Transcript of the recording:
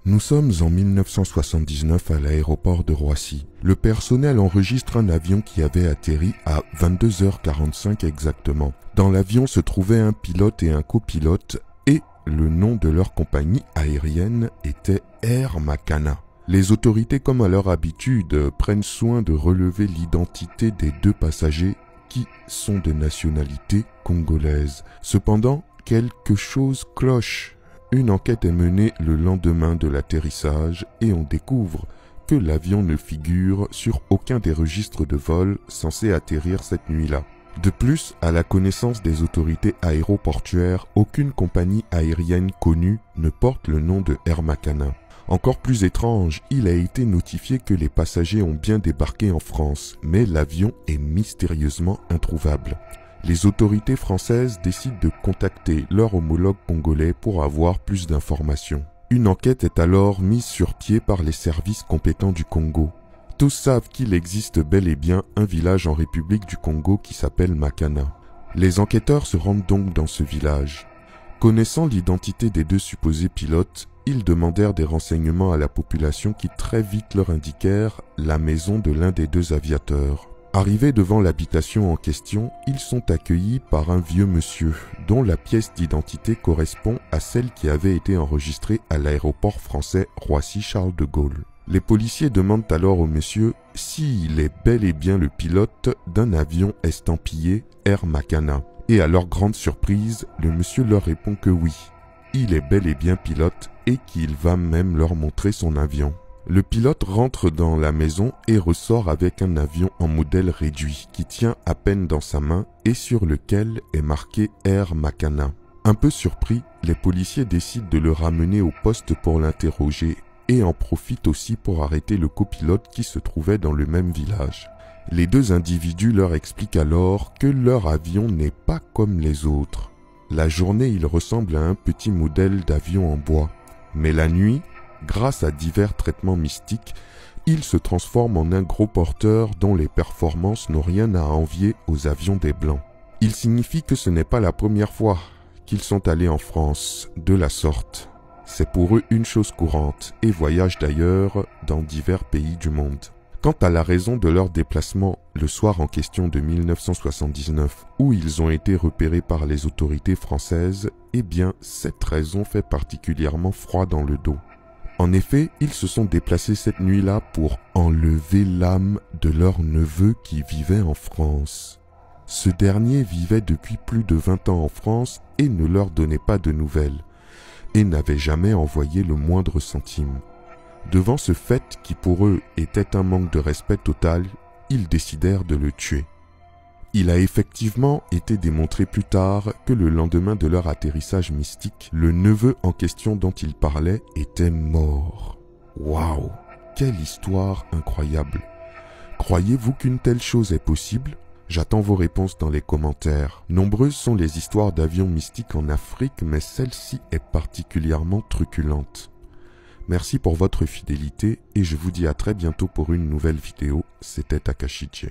Nous sommes en 1979 à l'aéroport de Roissy. Le personnel enregistre un avion qui avait atterri à 22h45 exactement. Dans l'avion se trouvaient un pilote et un copilote et le nom de leur compagnie aérienne était Air Makana. Les autorités, comme à leur habitude, prennent soin de relever l'identité des deux passagers qui sont de nationalité congolaise. Cependant, quelque chose cloche. Une enquête est menée le lendemain de l'atterrissage et on découvre que l'avion ne figure sur aucun des registres de vol censés atterrir cette nuit-là. De plus, à la connaissance des autorités aéroportuaires, aucune compagnie aérienne connue ne porte le nom de Air Makana. Encore plus étrange, il a été notifié que les passagers ont bien débarqué en France, mais l'avion est mystérieusement introuvable. Les autorités françaises décident de contacter leur homologue congolais pour avoir plus d'informations. Une enquête est alors mise sur pied par les services compétents du Congo. Tous savent qu'il existe bel et bien un village en République du Congo qui s'appelle Makana. Les enquêteurs se rendent donc dans ce village. Connaissant l'identité des deux supposés pilotes, ils demandèrent des renseignements à la population qui très vite leur indiquèrent la maison de l'un des deux aviateurs. Arrivés devant l'habitation en question, ils sont accueillis par un vieux monsieur, dont la pièce d'identité correspond à celle qui avait été enregistrée à l'aéroport français Roissy-Charles de Gaulle. Les policiers demandent alors au monsieur s'il est bel et bien le pilote d'un avion estampillé Air Makana. Et à leur grande surprise, le monsieur leur répond que oui, il est bel et bien pilote et qu'il va même leur montrer son avion. Le pilote rentre dans la maison et ressort avec un avion en modèle réduit qui tient à peine dans sa main et sur lequel est marqué Air Makana. Un peu surpris, les policiers décident de le ramener au poste pour l'interroger et en profitent aussi pour arrêter le copilote qui se trouvait dans le même village. Les deux individus leur expliquent alors que leur avion n'est pas comme les autres. La journée, il ressemble à un petit modèle d'avion en bois, mais la nuit, grâce à divers traitements mystiques, il se transforme en un gros porteur dont les performances n'ont rien à envier aux avions des Blancs. Il signifie que ce n'est pas la première fois qu'ils sont allés en France de la sorte. C'est pour eux une chose courante et voyagent d'ailleurs dans divers pays du monde. Quant à la raison de leur déplacement le soir en question de 1979, où ils ont été repérés par les autorités françaises, eh bien cette raison fait particulièrement froid dans le dos. En effet, ils se sont déplacés cette nuit-là pour enlever l'âme de leur neveu qui vivait en France. Ce dernier vivait depuis plus de 20 ans en France et ne leur donnait pas de nouvelles, et n'avait jamais envoyé le moindre centime. Devant ce fait qui pour eux était un manque de respect total, ils décidèrent de le tuer. Il a effectivement été démontré plus tard que le lendemain de leur atterrissage mystique, le neveu en question dont ils parlaient était mort. Waouh! Quelle histoire incroyable! Croyez-vous qu'une telle chose est possible? J'attends vos réponses dans les commentaires. Nombreuses sont les histoires d'avions mystiques en Afrique, mais celle-ci est particulièrement truculente. Merci pour votre fidélité et je vous dis à très bientôt pour une nouvelle vidéo. C'était Takashi J.